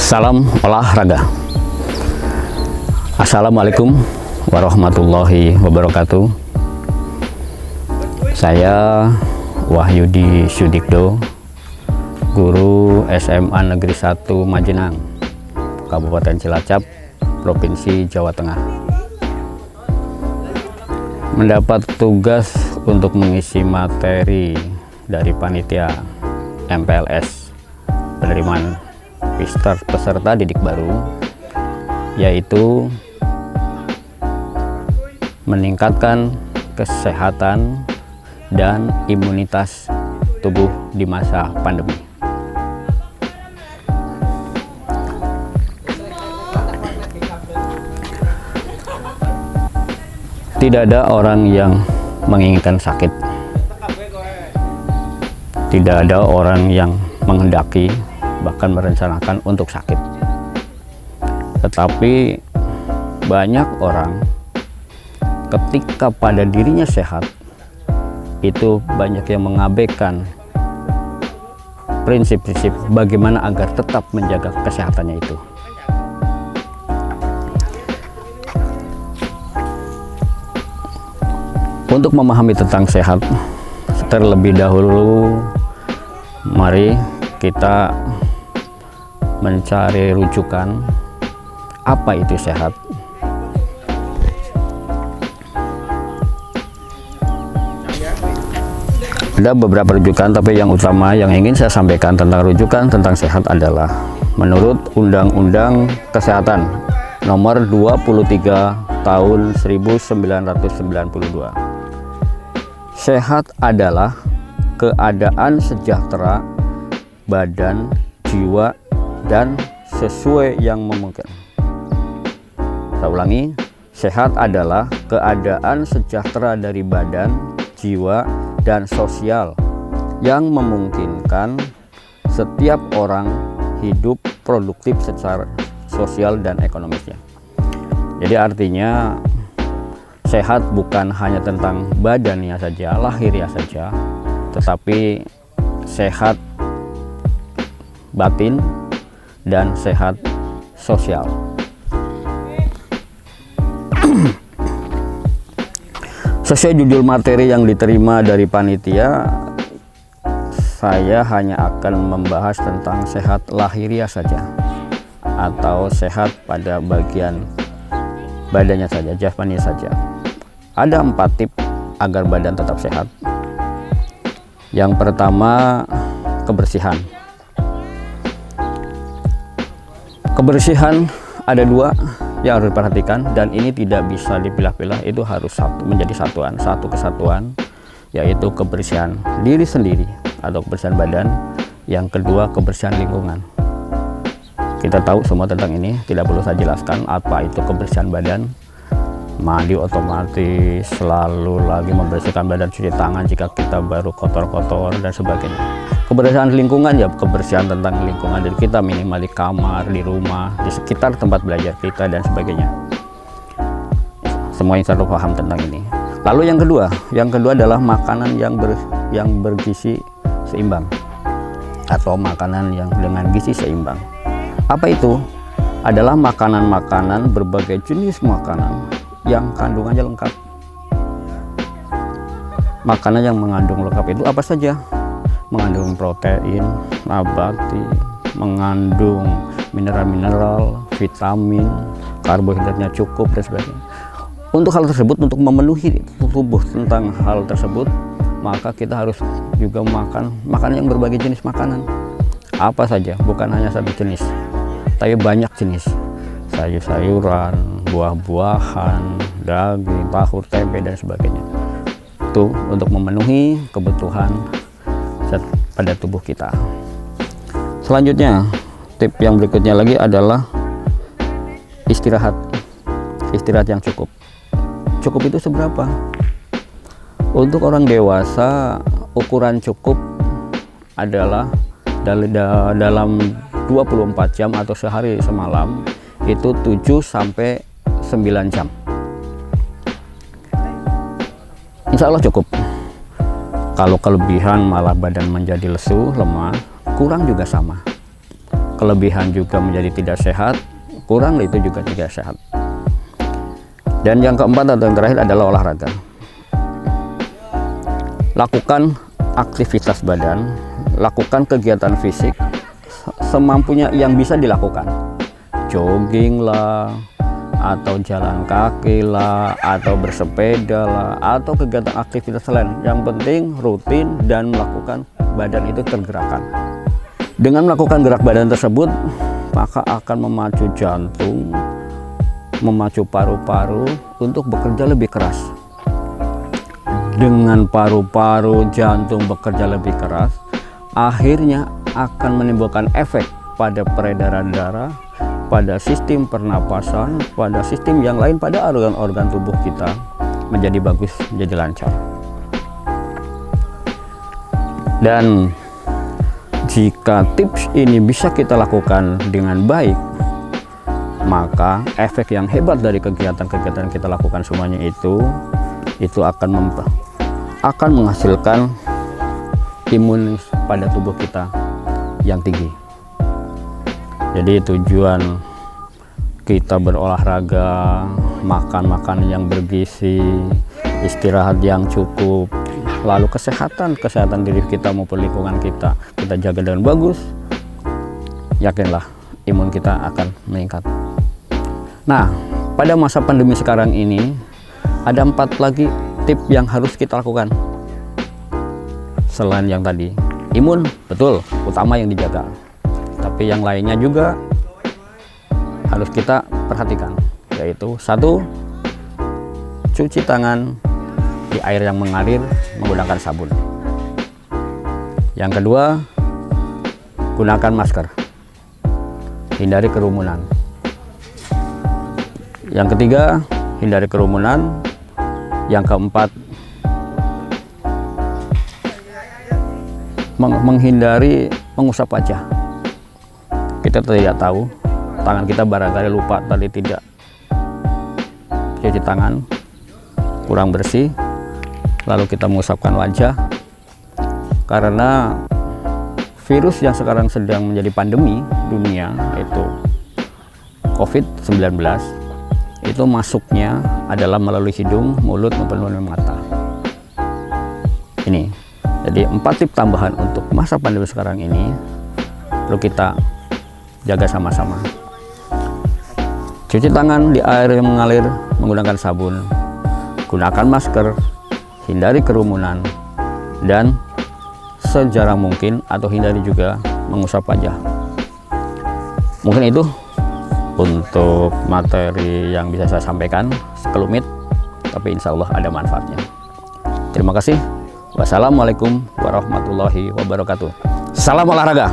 Salam olahraga. Assalamualaikum warahmatullahi wabarakatuh. Saya Wahyudi Sudikdo, guru SMA Negeri 1 Majenang, Kabupaten Cilacap, Provinsi Jawa Tengah. Mendapat tugas untuk mengisi materi dari panitia MPLS penerimaan peserta didik baru, yaitu meningkatkan kesehatan dan imunitas tubuh di masa pandemi. Tidak ada orang yang menginginkan sakit. Tidak ada orang yang menghendaki bahkan merencanakan untuk sakit. Tetapi banyak orang ketika pada dirinya sehat, itu banyak yang mengabaikan prinsip-prinsip bagaimana agar tetap menjaga kesehatannya itu. Untuk memahami tentang sehat, terlebih dahulu mari kita mencari rujukan apa itu sehat. Ada beberapa rujukan, tapi yang utama yang ingin saya sampaikan tentang rujukan tentang sehat adalah menurut Undang-Undang Kesehatan Nomor 23 Tahun 1992. Sehat adalah keadaan sejahtera badan, jiwa, dan sesuai yang memungkinkan. Saya ulangi, sehat adalah keadaan sejahtera dari badan, jiwa, dan sosial yang memungkinkan setiap orang hidup produktif secara sosial dan ekonomisnya. Jadi artinya sehat bukan hanya tentang badannya saja, lahirnya saja, tetapi sehat batin dan sehat sosial. Sesuai judul materi yang diterima dari panitia, saya hanya akan membahas tentang sehat lahiriah saja, atau sehat pada bagian badannya saja, jasmani saja. Ada 4 tips agar badan tetap sehat. Yang pertama, kebersihan. Kebersihan ada 2 yang harus diperhatikan, dan ini tidak bisa dipilah-pilah, itu harus menjadi satu kesatuan, yaitu kebersihan diri sendiri atau kebersihan badan. Yang kedua, kebersihan lingkungan. Kita tahu semua tentang ini, tidak perlu saya jelaskan apa itu kebersihan badan. Mandi otomatis, selalu lagi membersihkan badan, cuci tangan jika kita baru kotor-kotor dan sebagainya. Kebersihan lingkungan, ya kebersihan tentang lingkungan dari kita, minimal di kamar, di rumah, di sekitar tempat belajar kita dan sebagainya. Semuanya selalu paham tentang ini. Lalu yang kedua adalah makanan yang bergizi seimbang, atau makanan yang dengan gizi seimbang. Apa itu? Adalah makanan-makanan, berbagai jenis makanan yang kandungannya lengkap. Makanan yang mengandung lengkap itu apa saja? Mengandung protein nabati, mengandung mineral-mineral, vitamin, karbohidratnya cukup, dan sebagainya. Untuk hal tersebut, untuk memenuhi tubuh tentang hal tersebut, maka kita harus juga makan makanan yang berbagai jenis makanan. Apa saja, bukan hanya satu jenis, tapi banyak jenis. Sayur-sayuran, buah-buahan, daging, tahu, tempe, dan sebagainya. Itu untuk memenuhi kebutuhan pada tubuh kita. Selanjutnya, tip yang berikutnya lagi adalah istirahat. Istirahat yang cukup. Cukup itu seberapa? Untuk orang dewasa, ukuran cukup adalah dalam 24 jam atau sehari semalam itu 7 sampai 9 jam. Insya Allah cukup. Kalau kelebihan malah badan menjadi lesu, lemah, kurang juga sama. kelebihan juga menjadi tidak sehat, kurang itu juga tidak sehat. Dan yang keempat atau yang terakhir adalah olahraga. Lakukan aktivitas badan, lakukan kegiatan fisik semampunya yang bisa dilakukan. Jogging lah, atau jalan kaki lah, atau bersepeda lah, atau kegiatan aktivitas lain. Yang penting rutin dan melakukan badan itu tergerakkan. Dengan melakukan gerak badan tersebut, maka akan memacu jantung, memacu paru-paru untuk bekerja lebih keras. Dengan paru-paru jantung bekerja lebih keras, akhirnya akan menimbulkan efek pada peredaran darah, pada sistem pernapasan, pada sistem yang lain, pada organ-organ tubuh kita menjadi bagus, menjadi lancar. Dan jika tips ini bisa kita lakukan dengan baik, maka efek yang hebat dari kegiatan-kegiatan kita lakukan semuanya itu akan menghasilkan imun pada tubuh kita yang tinggi. Jadi tujuan kita berolahraga, makan makanan yang bergizi, istirahat yang cukup, lalu kesehatan diri kita maupun lingkungan kita jaga dengan bagus, yakinlah imun kita akan meningkat. Nah, pada masa pandemi sekarang ini ada 4 lagi tips yang harus kita lakukan. Selain yang tadi, imun betul utama yang dijaga, tapi yang lainnya juga harus kita perhatikan, yaitu 1, cuci tangan di air yang mengalir menggunakan sabun. Yang kedua, gunakan masker, hindari kerumunan. Yang ketiga, hindari kerumunan. Yang keempat, menghindari mengusap wajah. Kita tidak tahu, tangan kita barangkali lupa tadi tidak cuci tangan, kurang bersih, lalu kita mengusapkan wajah. Karena virus yang sekarang sedang menjadi pandemi dunia, yaitu COVID-19, itu masuknya adalah melalui hidung, mulut, maupun mata. Ini, jadi 4 tips tambahan untuk masa pandemi sekarang ini perlu kita jaga sama-sama. Cuci tangan di air yang mengalir menggunakan sabun, gunakan masker, hindari kerumunan, dan sejarang mungkin atau hindari juga mengusap wajah. Mungkin itu untuk materi yang bisa saya sampaikan, sekelumit, tapi insya Allah ada manfaatnya. Terima kasih. Wassalamualaikum warahmatullahi wabarakatuh. Salam olahraga.